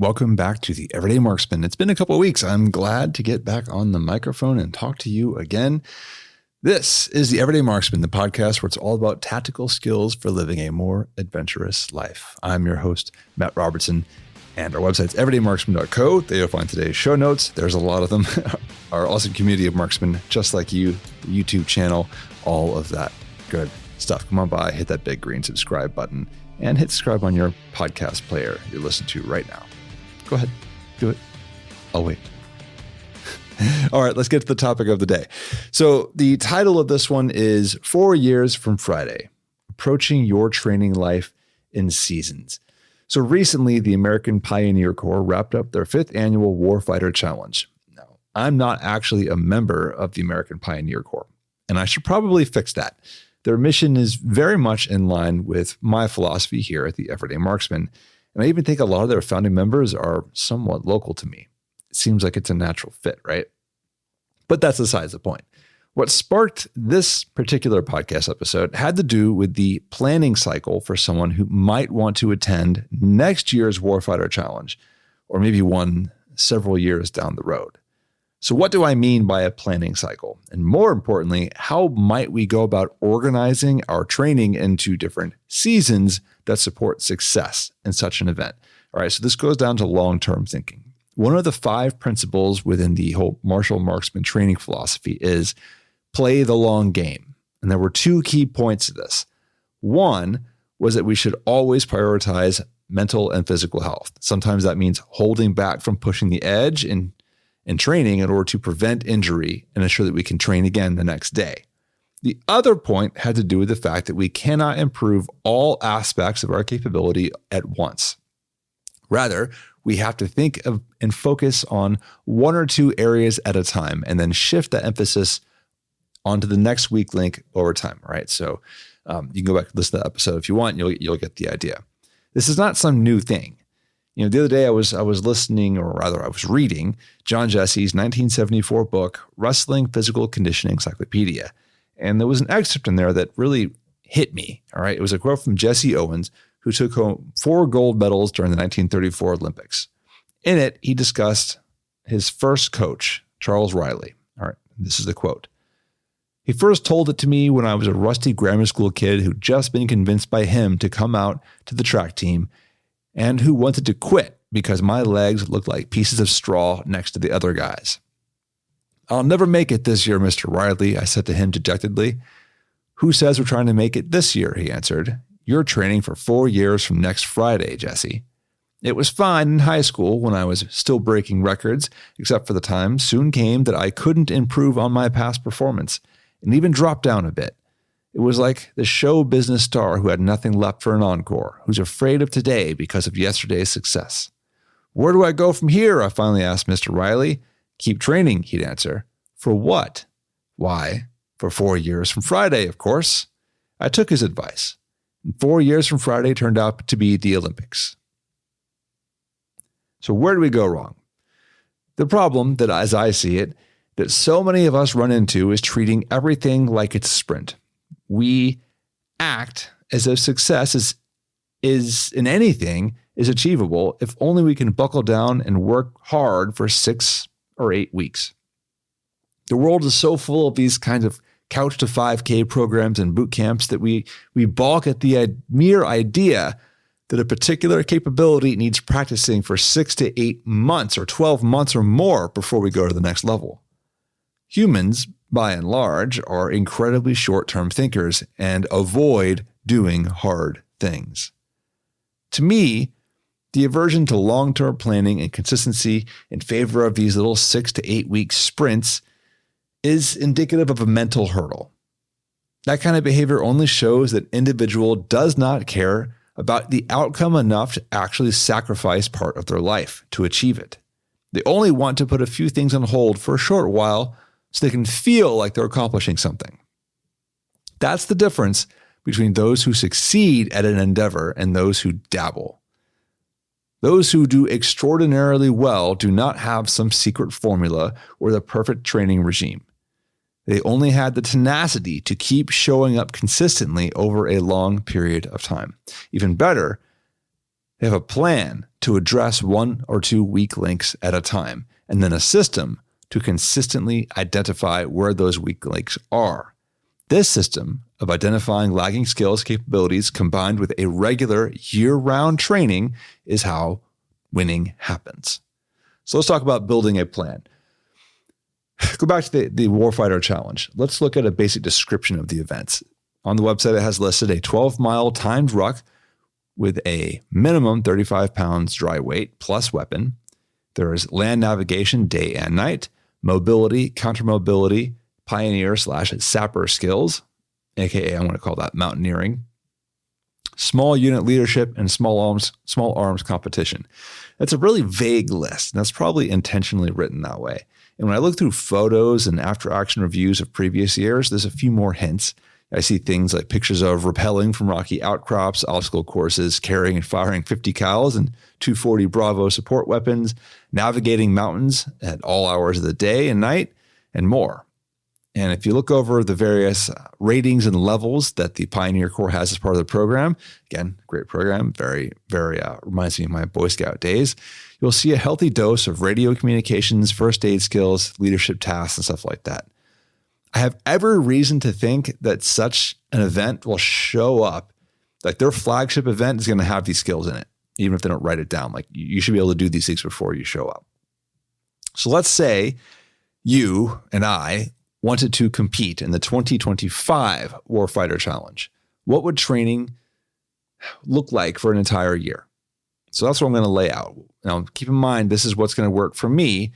Welcome back to the Everyday Marksman. It's been a couple of weeks. I'm glad to get back on the microphone and talk to you again. This is the Everyday Marksman, the podcast where it's all about tactical skills for living a more adventurous life. I'm your host, Matt Robertson, and our website's everydaymarksman.co. There you'll find today's show notes. There's a lot of them. Our awesome community of marksmen, just like you, the YouTube channel, all of that good stuff. Come on by, hit that big green subscribe button, and hit subscribe on your podcast player you're listening to right now. Go ahead, do it. I'll wait. All right, let's get to the topic of the day. So the title of this one is 4 Years from Friday, Approaching Your Training Life in Seasons. So recently, the American Pioneer Corps wrapped up their 5th annual Warfighter Challenge. Now, I'm not actually a member of the American Pioneer Corps, and I should probably fix that. Their mission is very much in line with my philosophy here at the Everyday Marksman. And I even think a lot of their founding members are somewhat local to me. It seems like it's a natural fit, right? But that's besides the point. What sparked this particular podcast episode had to do with the planning cycle for someone who might want to attend next year's Warfighter Challenge, or maybe one several years down the road. So what do I mean by a planning cycle? And more importantly, how might we go about organizing our training into different seasons that support success in such an event? All right, so this goes down to long-term thinking. One of the 5 principles within the whole martial marksman training philosophy is play the long game. And there were 2 key points to this. One was that we should always prioritize mental and physical health. Sometimes that means holding back from pushing the edge in training in order to prevent injury and ensure that we can train again the next day. The other point had to do with the fact that we cannot improve all aspects of our capability at once. Rather, we have to think of and focus on 1 or 2 areas at a time and then shift that emphasis onto the next weak link over time, right? So you can go back and listen to that episode if you want, you'll get the idea. This is not some new thing. You know, the other day I was listening, or rather I was reading John Jesse's 1974 book, Wrestling Physical Conditioning Encyclopedia. And there was an excerpt in there that really hit me. All right. It was a quote from Jesse Owens, who took home 4 gold medals during the 1934 Olympics. In it, he discussed his first coach, Charles Riley. All right. This is the quote. He first told it to me when I was a rusty grammar school kid who'd just been convinced by him to come out to the track team and who wanted to quit because my legs looked like pieces of straw next to the other guys. I'll never make it this year, Mr. Riley, I said to him dejectedly. Who says we're trying to make it this year, he answered. You're training for 4 years from next Friday, Jesse. It was fine in high school when I was still breaking records, except for the time soon came that I couldn't improve on my past performance and even drop down a bit. It was like the show business star who had nothing left for an encore, who's afraid of today because of yesterday's success. Where do I go from here? I finally asked Mr. Riley. Keep training, he'd answer. For what? Why, for 4 years from Friday, of course. I took his advice. And 4 years from Friday turned out to be the Olympics. So where do we go wrong? The problem that, as I see it, that so many of us run into is treating everything like it's a sprint. We act as if success is in anything is achievable if only we can buckle down and work hard for 6 or 8 weeks. The world is so full of these kinds of couch to 5K programs and boot camps that we balk at the mere idea that a particular capability needs practicing for 6 to 8 months or 12 months or more before we go to the next level. Humans, by and large, are incredibly short-term thinkers and avoid doing hard things. To me, the aversion to long-term planning and consistency in favor of these little 6 to 8 week sprints is indicative of a mental hurdle. That kind of behavior only shows that individual does not care about the outcome enough to actually sacrifice part of their life to achieve it. They only want to put a few things on hold for a short while so they can feel like they're accomplishing something. That's the difference between those who succeed at an endeavor and those who dabble. Those who do extraordinarily well do not have some secret formula or the perfect training regime. They only had the tenacity to keep showing up consistently over a long period of time. Even better, They have a plan to address one or two weak links at a time, and then a system to consistently identify where those weak links are. This system of identifying lagging skills capabilities combined with a regular year-round training is how winning happens. So let's talk about building a plan. Go back to the Warfighter Challenge. Let's look at a basic description of the events. On the website, it has listed a 12-mile timed ruck with a minimum 35 pounds dry weight plus weapon. There is land navigation day and night, mobility, counter-mobility, pioneer/sapper skills, aka I'm going to call that mountaineering, small unit leadership, and small arms competition. That's a really vague list, and that's probably intentionally written that way. And when I look through photos and after-action reviews of previous years, there's a few more hints. I see things like pictures of rappelling from rocky outcrops, obstacle courses, carrying and firing 50 cals and 240 Bravo support weapons, navigating mountains at all hours of the day and night, and more. And if you look over the various ratings and levels that the Pioneer Corps has as part of the program, again, great program, very, very reminds me of my Boy Scout days, you'll see a healthy dose of radio communications, first aid skills, leadership tasks, and stuff like that. I have every reason to think that such an event will show up, like their flagship event is going to have these skills in it, even if they don't write it down. Like you should be able to do these things before you show up. So let's say you and I wanted to compete in the 2025 Warfighter Challenge. What would training look like for an entire year? So that's what I'm going to lay out. Now, keep in mind, this is what's going to work for me,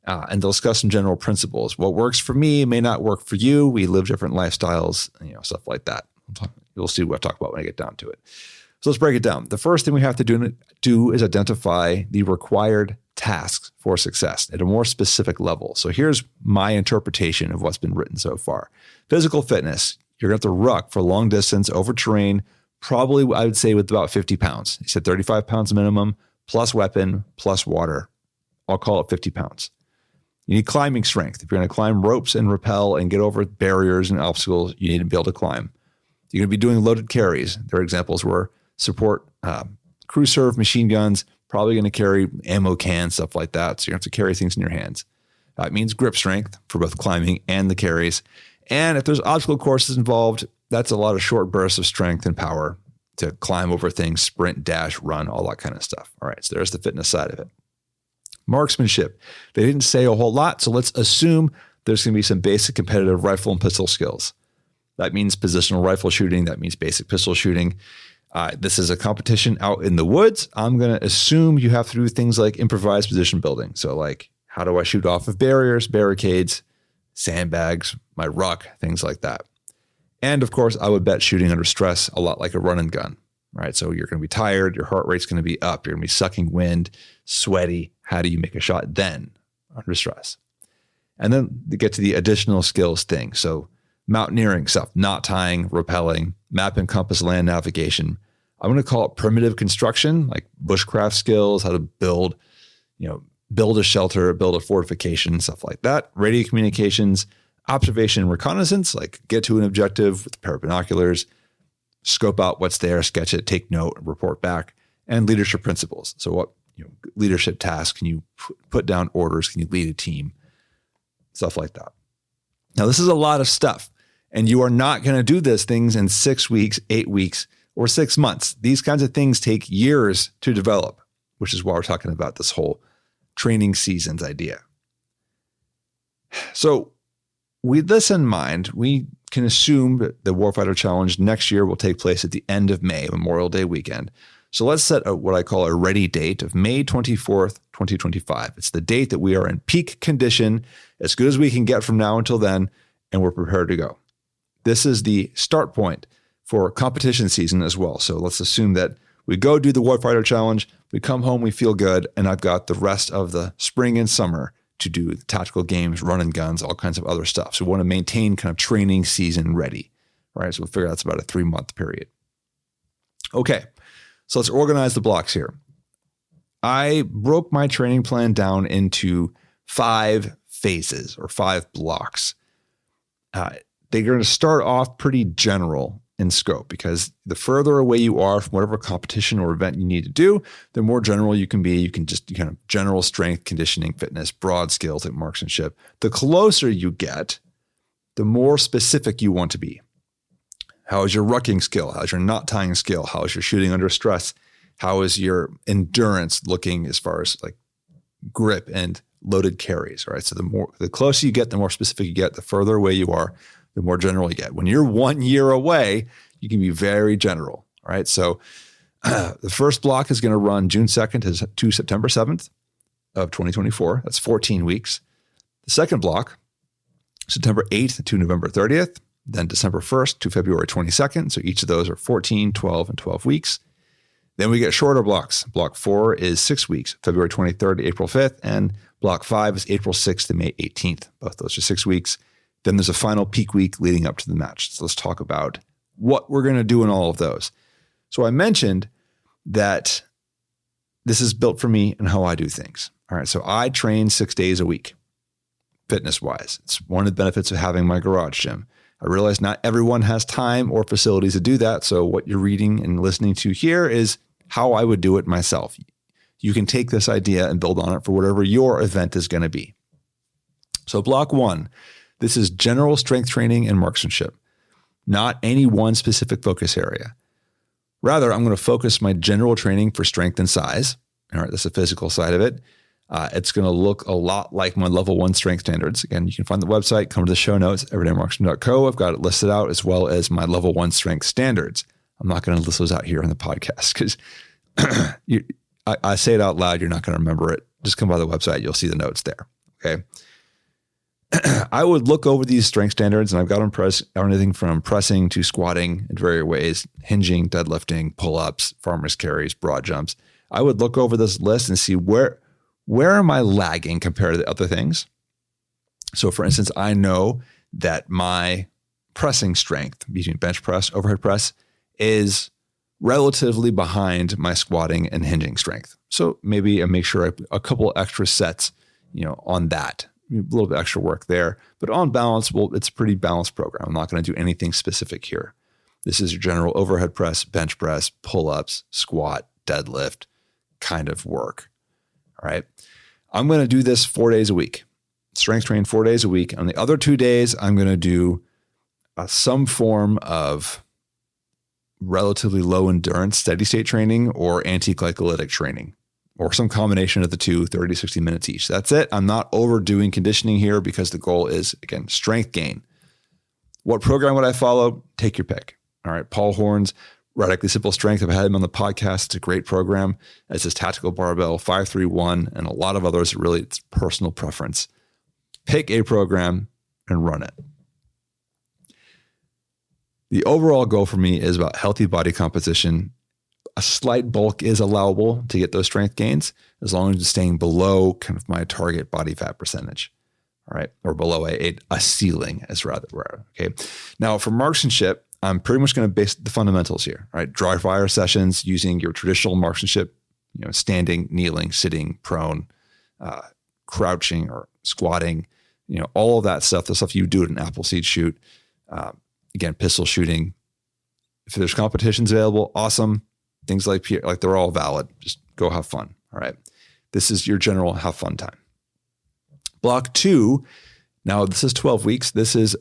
and they'll discuss some general principles. What works for me may not work for you. We live different lifestyles, stuff like that. You'll see what I talk about when I get down to it. So let's break it down. The first thing we have to do is identify the required tasks for success at a more specific level. So here's my interpretation of what's been written so far. Physical fitness, you're going to have to ruck for long distance over terrain, probably I would say with about 50 pounds. He said 35 pounds minimum, plus weapon, plus water. I'll call it 50 pounds. You need climbing strength. If you're going to climb ropes and rappel and get over barriers and obstacles, you need to be able to climb. You're going to be doing loaded carries. Their examples were support crew serve machine guns, probably going to carry ammo cans, stuff like that. So you have to carry things in your hands. It means grip strength for both climbing and the carries. And if there's obstacle courses involved, that's a lot of short bursts of strength and power to climb over things, sprint, dash, run, all that kind of stuff. All right, so there's the fitness side of it. Marksmanship. They didn't say a whole lot, so let's assume there's going to be some basic competitive rifle and pistol skills. That means positional rifle shooting. That means basic pistol shooting. This is a competition out in the woods. I'm going to assume you have to do things like improvised position building. So like, how do I shoot off of barriers, barricades, sandbags, my ruck, things like that. And of course, I would bet shooting under stress a lot like a run and gun, right? So you're going to be tired. Your heart rate's going to be up. You're going to be sucking wind, sweaty. How do you make a shot then under stress? And then they get to the additional skills thing. So mountaineering stuff, knot tying, rappelling, map and compass land navigation. I'm going to call it primitive construction, like bushcraft skills, how to build a shelter, build a fortification, stuff like that. Radio communications, observation and reconnaissance, like get to an objective with a pair of binoculars, scope out what's there, sketch it, take note, report back, and leadership principles. So what leadership tasks, can you put down orders? Can you lead a team? Stuff like that. Now, this is a lot of stuff, and you are not going to do these things in 6 weeks, 8 weeks, or 6 months. These kinds of things take years to develop, which is why we're talking about this whole training seasons idea. So with this in mind, we can assume that the Warfighter Challenge next year will take place at the end of May, Memorial Day weekend. So let's set what I call a ready date of May 24th, 2025. It's the date that we are in peak condition, as good as we can get from now until then, and we're prepared to go. This is the start point for competition season as well. So let's assume that we go do the Warfighter Challenge, we come home, we feel good, and I've got the rest of the spring and summer to do the tactical games, run and guns, all kinds of other stuff. So we want to maintain kind of training season ready, right? So we'll figure that's about a 3-month period. Okay, so let's organize the blocks here. I broke my training plan down into 5 phases or 5 blocks. They're going to start off pretty general, in scope, because the further away you are from whatever competition or event you need to do, the more general you can be. You can just kind of general strength, conditioning, fitness, broad skills like marksmanship. The closer you get, the more specific you want to be. How is your rucking skill? How's your knot tying skill? How is your shooting under stress? How is your endurance looking as far as like grip and loaded carries, right? So the closer you get, the more specific you get, the further away you are, the more general you get. When you're 1 year away, you can be very general, right? So the first block is going to run June 2nd to September 7th of 2024. That's 14 weeks. The second block, September 8th to November 30th, then December 1st to February 22nd. So each of those are 14, 12, and 12 weeks. Then we get shorter blocks. Block 4 is 6 weeks, February 23rd to April 5th, and block 5 is April 6th to May 18th. Both those are 6 weeks. Then there's a final peak week leading up to the match. So let's talk about what we're going to do in all of those. So I mentioned that this is built for me and how I do things. All right. So I train 6 days a week, fitness-wise. It's one of the benefits of having my garage gym. I realize not everyone has time or facilities to do that. So what you're reading and listening to here is how I would do it myself. You can take this idea and build on it for whatever your event is going to be. So block 1, this is general strength training and marksmanship, not any one specific focus area. Rather, I'm going to focus my general training for strength and size. All right, that's the physical side of it. It's going to look a lot like my level 1 strength standards. Again, you can find the website, come to the show notes, everydaymarksman.co. I've got it listed out, as well as my level 1 strength standards. I'm not going to list those out here on the podcast because I say it out loud. You're not going to remember it. Just come by the website. You'll see the notes there. Okay. I would look over these strength standards, and I've got them everything from pressing to squatting in various ways, hinging, deadlifting, pull-ups, farmer's carries, broad jumps. I would look over this list and see where am I lagging compared to the other things? So for instance, I know that my pressing strength between bench press, overhead press is relatively behind my squatting and hinging strength. So maybe I make sure I put a couple extra sets, on that, a little bit extra work there, but on balance, it's a pretty balanced program. I'm not going to do anything specific here. This is your general overhead press, bench press, pull-ups, squat, deadlift kind of work. All right. I'm going to do this 4 days a week, strength train 4 days a week. On the other 2 days, I'm going to do some form of relatively low endurance, steady state training or anti-glycolytic training, or some combination of the two, 30 to 60 minutes each. That's it. I'm not overdoing conditioning here because the goal is, again, strength gain. What program would I follow? Take your pick. All right. Paul Horn's Radically Simple Strength. I've had him on the podcast. It's a great program. It's his tactical barbell, 5-3-1, and a lot of others. Really, it's personal preference. Pick a program and run it. The overall goal for me is about healthy body composition. A slight bulk is allowable to get those strength gains as long as it's staying below kind of my target body fat percentage. All right. Or below a ceiling as rather rare. Okay. Now for marksmanship, I'm pretty much going to base the fundamentals here, right? Dry fire sessions using your traditional marksmanship, standing, kneeling, sitting, prone, crouching or squatting, all of that stuff, the stuff you do at an Appleseed shoot. Again, pistol shooting. If there's competitions available, awesome. Things like they're all valid. Just go have fun. All right. This is your general have fun time. Block 2. Now this is 12 weeks. This is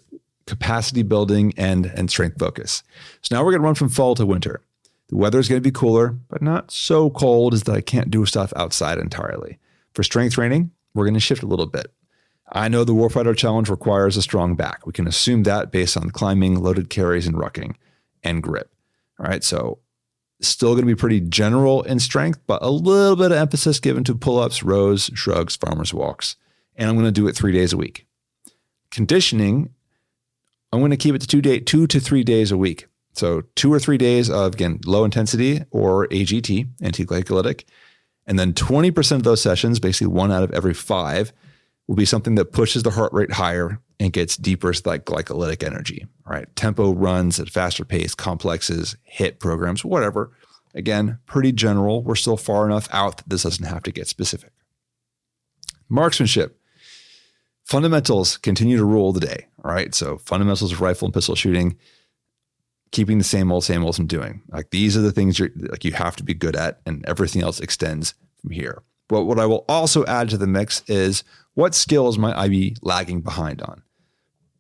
capacity building and strength focus. So now we're going to run from fall to winter. The weather is going to be cooler, but not so cold as that I can't do stuff outside entirely. For strength training, we're going to shift a little bit. I know the Warfighter Challenge requires a strong back. We can assume that based on climbing, loaded carries, and rucking and grip. All right. So still going to be pretty general in strength, but a little bit of emphasis given to pull-ups, rows, shrugs, farmer's walks. And I'm going to do it 3 days a week. Conditioning, I'm going to keep it to 2 to 3 days a week. So 2 or 3 days of, again, low intensity or AGT, anti-glycolytic. And then 20% of those sessions, basically 1 out of every 5, will be something that pushes the heart rate higher and gets deeper like glycolytic energy. All right. Tempo runs at faster pace, complexes, HIIT programs, whatever. Again, pretty general. We're still far enough out that this doesn't have to get specific. Marksmanship. Fundamentals continue to rule the day. All right. So fundamentals of rifle and pistol shooting. keeping the same old I'm doing. Like these are the things you have to be good at, and everything else extends from here. But what I will also add to the mix is what skills might I be lagging behind on?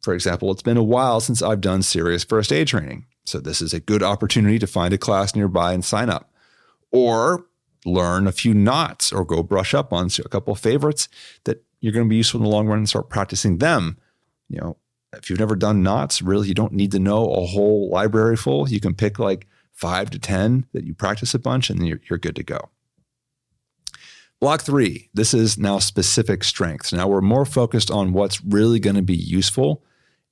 For example, it's been a while since I've done serious first aid training. So this is a good opportunity to find a class nearby and sign up, or learn a few knots, or go brush up on a couple of favorites that you're going to be useful in the long run and start practicing them. If you've never done knots, really, you don't need to know a whole library full. You can pick like 5 to 10 that you practice a bunch, and you're good to go. Block 3, this is now specific strengths. Now we're more focused on what's really going to be useful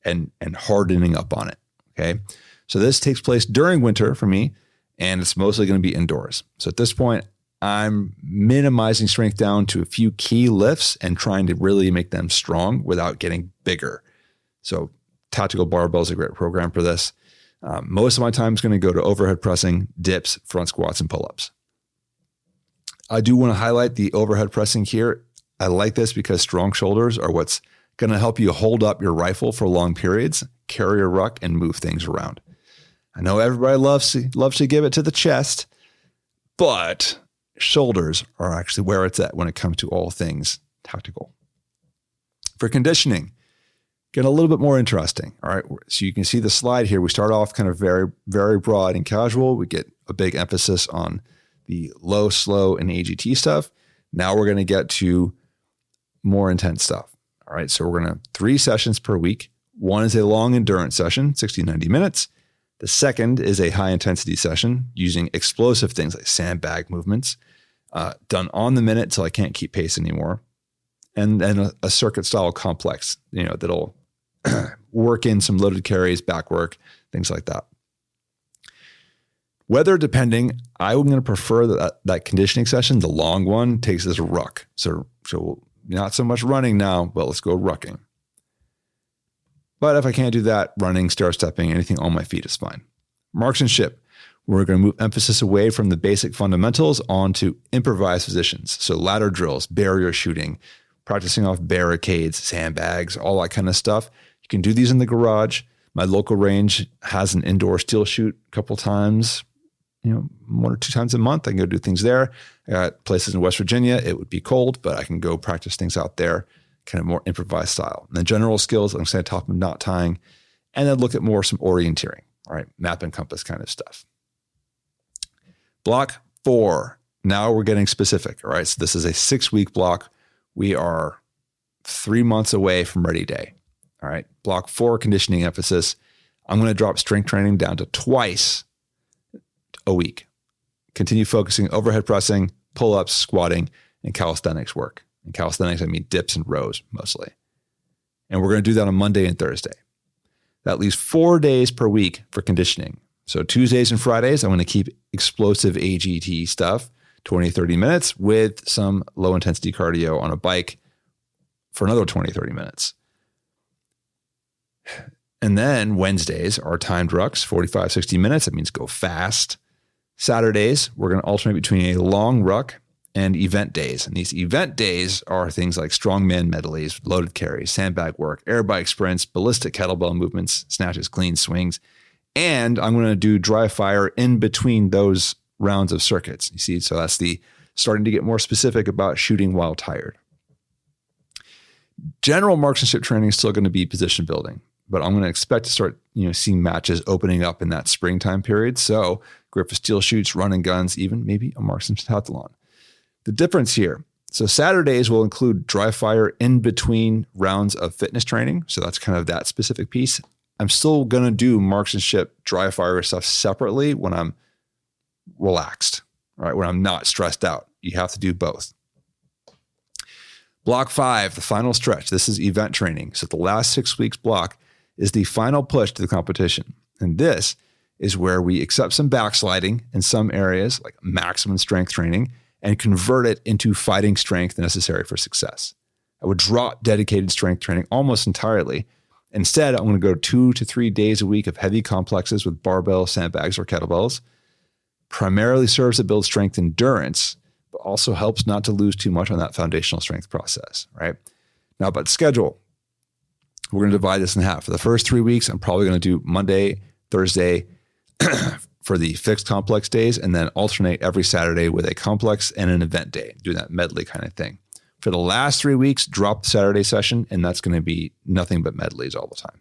and hardening up on it. Okay. So this takes place during winter for me, and it's mostly going to be indoors. So at this point, I'm minimizing strength down to a few key lifts and trying to really make them strong without getting bigger. So Tactical Barbell is a great program for this. Most of my time is going to go to overhead pressing, dips, front squats, and pull-ups. I do want to highlight the overhead pressing here. I like this because strong shoulders are what's going to help you hold up your rifle for long periods, carry a ruck, and move things around. I know everybody loves to give it to the chest, but shoulders are actually where it's at when it comes to all things tactical. For conditioning, get a little bit more interesting. All right. So you can see the slide here. We start off kind of very, very broad and casual. We get a big emphasis on the low, slow, and AGT stuff. Now we're going to get to more intense stuff. All right. So we're going to 3 sessions per week. One is a long endurance session, 60, 90 minutes. The second is a high intensity session using explosive things like sandbag movements, done on the minute till I can't keep pace anymore. And then a circuit style complex, that'll work in some loaded carries, back work, things like that. Weather depending, I'm going to prefer that conditioning session, the long one, takes as a ruck. So not so much running now, but let's go rucking. But if I can't do that, running, stair stepping, anything on my feet is fine. Marksmanship, we're going to move emphasis away from the basic fundamentals onto improvised positions. So ladder drills, barrier shooting, practicing off barricades, sandbags, all that kind of stuff. You can do these in the garage. My local range has an indoor steel shoot a couple times, 1 or 2 times a month. I can go do things there. I got places in West Virginia. It would be cold, but I can go practice things out there, kind of more improvised style. And then general skills, I'm saying top of knot tying, and then look at more some orienteering, all right, map and compass kind of stuff. Block 4. Now we're getting specific. All right. So this is a 6-week block. We are 3 months away from ready day. All right. Block 4, conditioning emphasis. I'm going to drop strength training down to twice a week. Continue focusing overhead pressing, pull-ups, squatting, and calisthenics work. In calisthenics, I mean dips and rows mostly. And we're going to do that on Monday and Thursday. That leaves 4 days per week for conditioning. So Tuesdays and Fridays, I'm going to keep explosive AGT stuff, 20, 30 minutes with some low intensity cardio on a bike for another 20, 30 minutes. And then Wednesdays are timed rucks, 45, 60 minutes. That means go fast. Saturdays, we're going to alternate between a long ruck and event days. And these event days are things like strongman medleys, loaded carries, sandbag work, air bike sprints, ballistic kettlebell movements, snatches, clean swings. And I'm going to do dry fire in between those rounds of circuits. You see, so that's the starting to get more specific about shooting while tired. General marksmanship training is still going to be position building, but I'm going to expect to start, seeing matches opening up in that springtime period. So grip of steel shoots, running guns, even maybe a marksman pentathlon. The difference here. So Saturdays will include dry fire in between rounds of fitness training. So that's kind of that specific piece. I'm still going to do marksmanship dry fire stuff separately when I'm relaxed, right? When I'm not stressed out. You have to do both. Block 5, the final stretch. This is event training. So the last 6 weeks block is the final push to the competition. And this is where we accept some backsliding in some areas, like maximum strength training, and convert it into fighting strength necessary for success. I would drop dedicated strength training almost entirely. Instead, I'm going to go 2 to 3 days a week of heavy complexes with barbell, sandbags, or kettlebells. Primarily serves to build strength endurance, but also helps not to lose too much on that foundational strength process, right? Now, about schedule, we're going to divide this in half. For the first 3 weeks, I'm probably going to do Monday, Thursday, for the fixed complex days, and then alternate every Saturday with a complex and an event day, doing that medley kind of thing. For the last 3 weeks, drop the Saturday session, and that's going to be nothing but medleys all the time.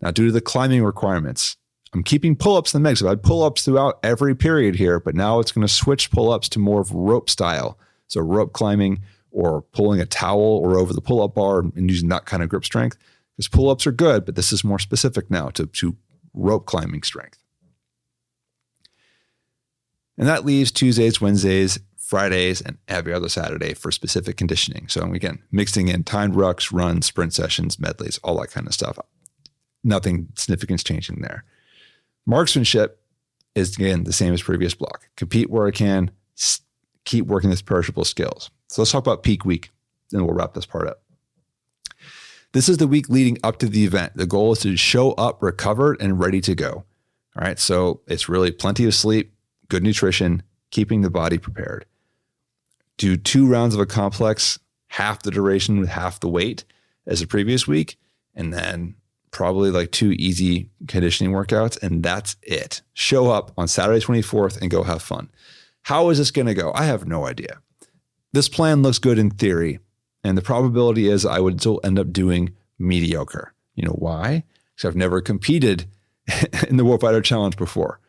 Now, due to the climbing requirements, I'm keeping pull-ups in the mix. I've had pull-ups throughout every period here, but now it's going to switch pull-ups to more of rope style. So rope climbing or pulling a towel or over the pull-up bar and using that kind of grip strength. Because pull-ups are good, but this is more specific now to rope climbing strength. And that leaves Tuesdays, Wednesdays, Fridays, and every other Saturday for specific conditioning. So again, mixing in timed rucks, runs, sprint sessions, medleys, all that kind of stuff. Nothing significant changing there. Marksmanship is, again, the same as previous block. Compete where I can, keep working this perishable skills. So let's talk about peak week, and we'll wrap this part up. This is the week leading up to the event. The goal is to show up recovered and ready to go. All right, so it's really plenty of sleep, good nutrition, keeping the body prepared. Do 2 rounds of a complex, half the duration with half the weight as the previous week, and then probably like 2 easy conditioning workouts, and that's it. Show up on Saturday 24th and go have fun. How is this going to go? I have no idea. This plan looks good in theory, and the probability is I would still end up doing mediocre. You know why? Because I've never competed in the Warfighter Challenge before.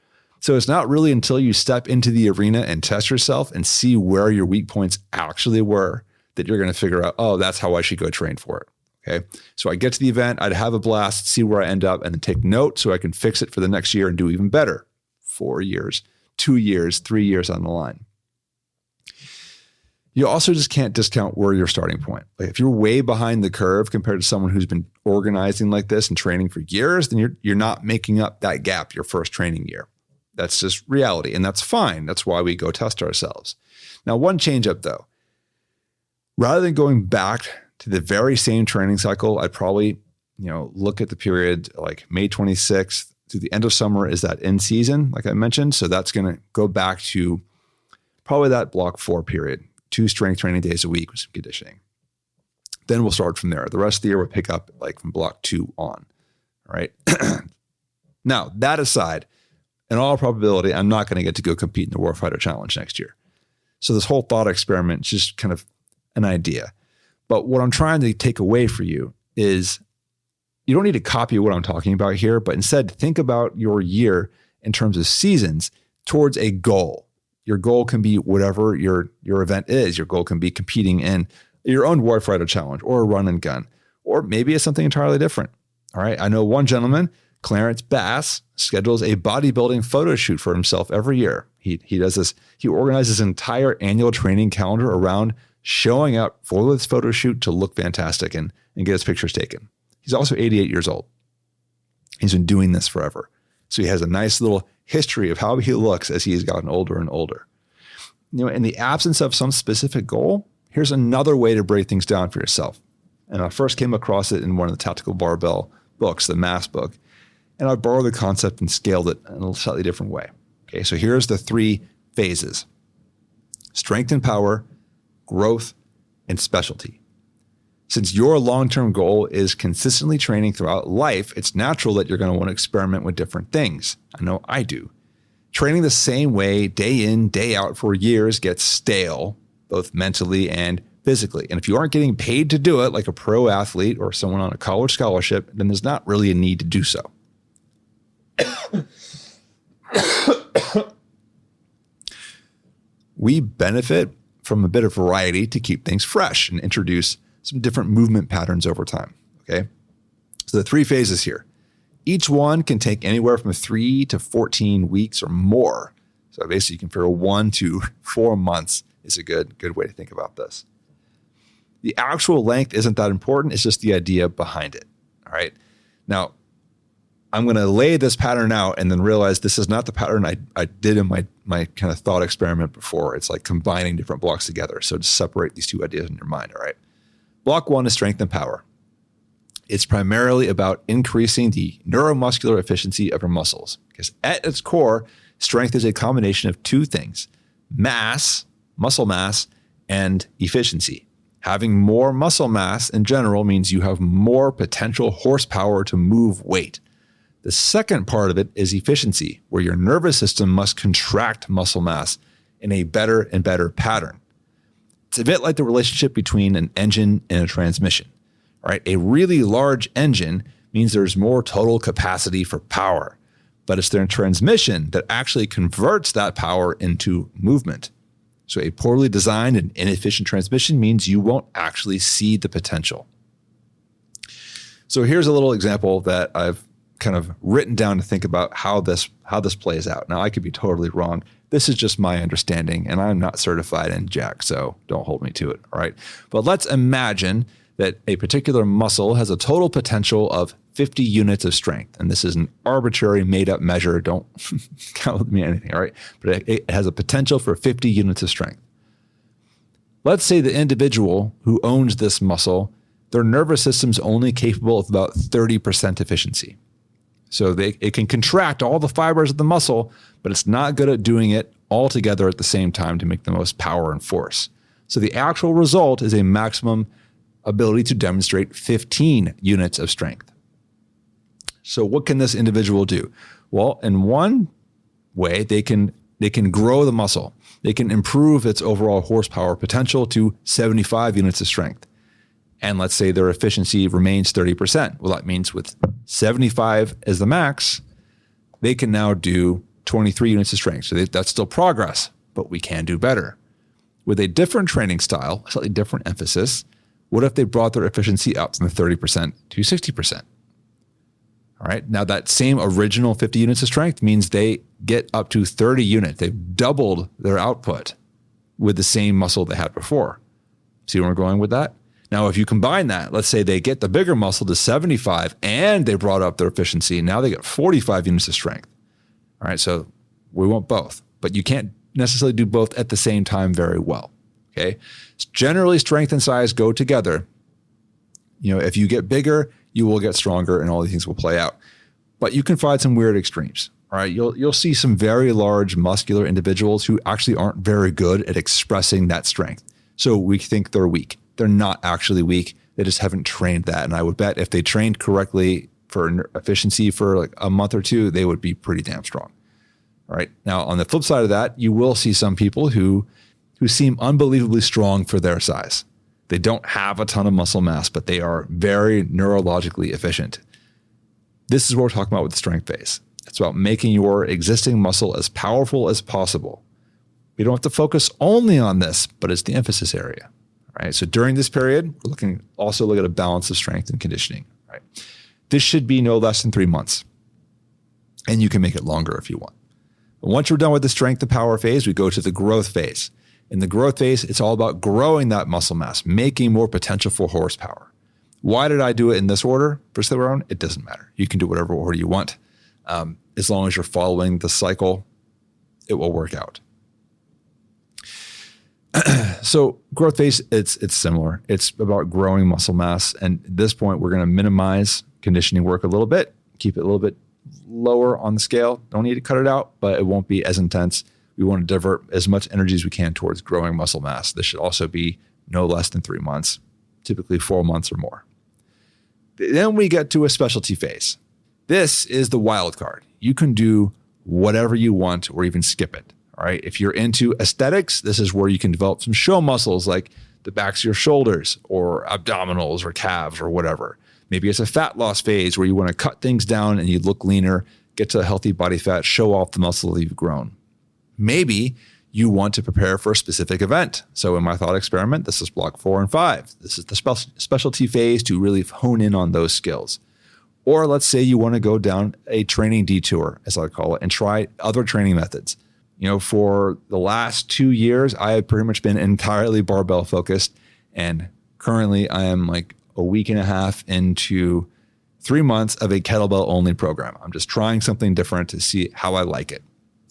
So it's not really until you step into the arena and test yourself and see where your weak points actually were that you're going to figure out, oh, that's how I should go train for it. Okay. So I get to the event, I'd have a blast, see where I end up, and then take note so I can fix it for the next year and do even better. 4 years, 2 years, 3 years on the line. You also just can't discount where your starting point. Like if you're way behind the curve compared to someone who's been organizing like this and training for years, then you're not making up that gap your first training year. That's just reality, and that's fine. That's why we go test ourselves. Now, one change up though, rather than going back to the very same training cycle, I'd probably, look at the period like May 26th to the end of summer is that in season, like I mentioned. So that's going to go back to probably that block 4 period, 2 strength training days a week with some conditioning. Then we'll start from there. The rest of the year we'll pick up like from block 2 on. All right. Now, that aside, in all probability, I'm not going to get to go compete in the Warfighter Challenge next year. So this whole thought experiment is just kind of an idea. But what I'm trying to take away for you is you don't need to copy what I'm talking about here, but instead think about your year in terms of seasons towards a goal. Your goal can be whatever your event is. Your goal can be competing in your own Warfighter Challenge or a run and gun, or maybe it's something entirely different. All right. I know one gentleman, Clarence Bass, schedules a bodybuilding photo shoot for himself every year. He does this. He organizes an entire annual training calendar around showing up for this photo shoot to look fantastic and get his pictures taken. He's also 88 years old. He's been doing this forever. So he has a nice little history of how he looks as he's gotten older and older. In the absence of some specific goal, here's another way to break things down for yourself. And I first came across it in one of the Tactical Barbell books, the Mass book. And I borrowed the concept and scaled it in a slightly different way. Okay, so here's the 3 phases: strength and power, growth, and specialty. Since your long-term goal is consistently training throughout life, it's natural that you're going to want to experiment with different things. I know I do. Training the same way day in, day out for years gets stale, both mentally and physically. And if you aren't getting paid to do it like a pro athlete or someone on a college scholarship, then there's not really a need to do so. We benefit from a bit of variety to keep things fresh and introduce some different movement patterns over time. Okay. So the 3 phases here, each one can take anywhere from 3 to 14 weeks or more. So basically you can figure 1 to 4 months is a good way to think about this. The actual length isn't that important. It's just the idea behind it. All right. Now, I'm going to lay this pattern out and then realize this is not the pattern I did in my kind of thought experiment before. It's like combining different blocks together. So just separate these 2 ideas in your mind. All right. Block 1 is strength and power. It's primarily about increasing the neuromuscular efficiency of your muscles, because at its core, strength is a combination of 2 things: mass, muscle mass, and efficiency. Having more muscle mass in general means you have more potential horsepower to move weight. The second part of it is efficiency, where your nervous system must contract muscle mass in a better and better pattern. It's a bit like the relationship between an engine and a transmission, right? A really large engine means there's more total capacity for power, but it's their transmission that actually converts that power into movement. So a poorly designed and inefficient transmission means you won't actually see the potential. So here's a little example that I've kind of written down to think about how this plays out. Now, I could be totally wrong. This is just my understanding, and I'm not certified in jack, so don't hold me to it, all right? But let's imagine that a particular muscle has a total potential of 50 units of strength. And this is an arbitrary made-up measure. Don't count with me anything, all right? But it has a potential for 50 units of strength. Let's say the individual who owns this muscle, their nervous system's only capable of about 30% efficiency. So it can contract all the fibers of the muscle, but it's not good at doing it all together at the same time to make the most power and force. So the actual result is a maximum ability to demonstrate 15 units of strength. So what can this individual do? Well, in one way, they can grow the muscle. They can improve its overall horsepower potential to 75 units of strength. And let's say their efficiency remains 30%. Well, that means with 75 as the max, they can now do 23 units of strength. So that's still progress, but we can do better. With a different training style, a slightly different emphasis, what if they brought their efficiency up from the 30% to 60%? All right. Now that same original 50 units of strength means they get up to 30 units. They've doubled their output with the same muscle they had before. See where we're going with that? Now, if you combine that, let's say they get the bigger muscle to 75 and they brought up their efficiency. Now they get 45 units of strength. All right. So we want both, but you can't necessarily do both at the same time very well. Okay. Generally, strength and size go together. You know, if you get bigger, you will get stronger and all these things will play out. But you can find some weird extremes. All right. You'll see some very large muscular individuals who actually aren't very good at expressing that strength. So we think they're weak. They're not actually weak. They just haven't trained that. And I would bet if they trained correctly for efficiency for like a month or two, they would be pretty damn strong. All right. Now, on the flip side of that, you will see some people who seem unbelievably strong for their size. They don't have a ton of muscle mass, but they are very neurologically efficient. This is what we're talking about with the strength phase. It's about making your existing muscle as powerful as possible. We don't have to focus only on this, but it's the emphasis area. Right. So during this period, we're also look at a balance of strength and conditioning. Right. This should be no less than 3 months. And you can make it longer if you want. But once we're done with the strength and power phase, we go to the growth phase. In the growth phase, it's all about growing that muscle mass, making more potential for horsepower. Why did I do it in this order for Slipper? It doesn't matter. You can do whatever order you want. As long as you're following the cycle, it will work out. So growth phase, it's similar. It's about growing muscle mass. And at this point, we're going to minimize conditioning work a little bit, keep it a little bit lower on the scale. Don't need to cut it out, but it won't be as intense. We want to divert as much energy as we can towards growing muscle mass. This should also be no less than 3 months, typically 4 months or more. Then we get to a specialty phase. This is the wild card. You can do whatever you want or even skip it. All right. If you're into aesthetics, this is where you can develop some show muscles like the backs of your shoulders or abdominals or calves or whatever. Maybe it's a fat loss phase where you want to cut things down and you look leaner, get to a healthy body fat, show off the muscle that you've grown. Maybe you want to prepare for a specific event. So in my thought experiment, this is block 4 and 5. This is the specialty phase to really hone in on those skills. Or let's say you want to go down a training detour, as I call it, and try other training methods. You know, for the last 2 years, I have pretty much been entirely barbell focused. And currently I am like a week and a half into 3 months of a kettlebell only program. I'm just trying something different to see how I like it.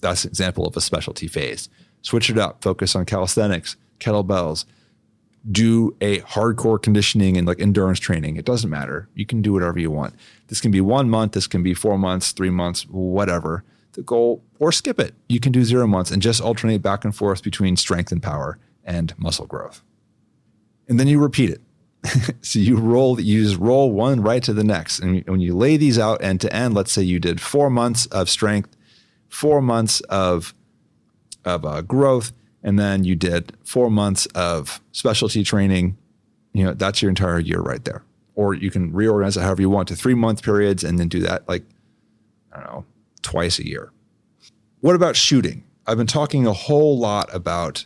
That's an example of a specialty phase. Switch it up, focus on calisthenics, kettlebells, do a hardcore conditioning and like endurance training. It doesn't matter. You can do whatever you want. This can be 1 month, this can be 4 months, 3 months, whatever the goal, or skip it. You can do 0 months and just alternate back and forth between strength and power and muscle growth. And then you repeat it. So you just roll one right to the next. And when you lay these out end to end, let's say you did 4 months of strength, 4 months of growth, and then you did 4 months of specialty training, that's your entire year right there. Or you can reorganize it however you want to 3-month periods and then do that twice a year. What about shooting? I've been talking a whole lot about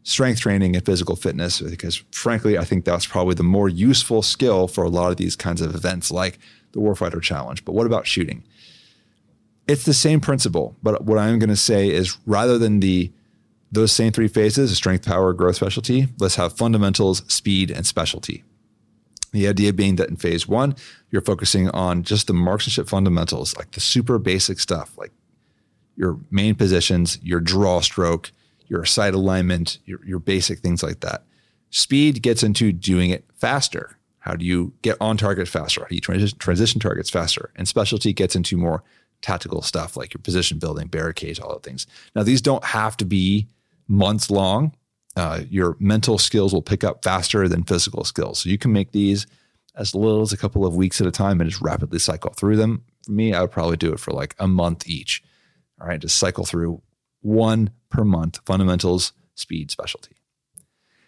strength training and physical fitness because frankly, I think that's probably the more useful skill for a lot of these kinds of events like the Warfighter Challenge. But what about shooting? It's the same principle, but what I'm going to say is rather than those same 3 phases, strength, power, growth, specialty, let's have fundamentals, speed, and specialty. The idea being that in phase 1, you're focusing on just the marksmanship fundamentals, like the super basic stuff, like your main positions, your draw stroke, your sight alignment, your basic things like that. Speed gets into doing it faster. How do you get on target faster? How do you transition targets faster? And specialty gets into more tactical stuff like your position building, barricades, all the things. Now, these don't have to be months long. Your mental skills will pick up faster than physical skills. So you can make these as little as a couple of weeks at a time and just rapidly cycle through them. For me, I would probably do it for like a month each. All right, just cycle through 1 per month, fundamentals, speed, specialty.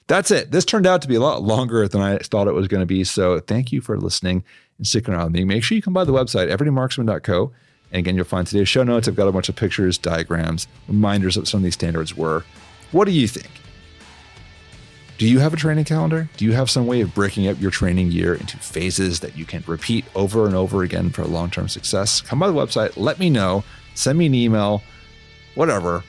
That's it. This turned out to be a lot longer than I thought it was going to be. So thank you for listening and sticking around with me. Make sure you come by the website, everydaymarksman.co. And again, you'll find today's show notes. I've got a bunch of pictures, diagrams, reminders of what some of these standards were. What do you think? Do you have a training calendar? Do you have some way of breaking up your training year into phases that you can repeat over and over again for long-term success? Come by the website. Let me know. Send me an email. Whatever.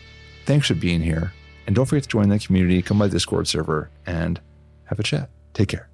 Thanks for being here. And don't forget to join the community. Come by the Discord server and have a chat. Take care.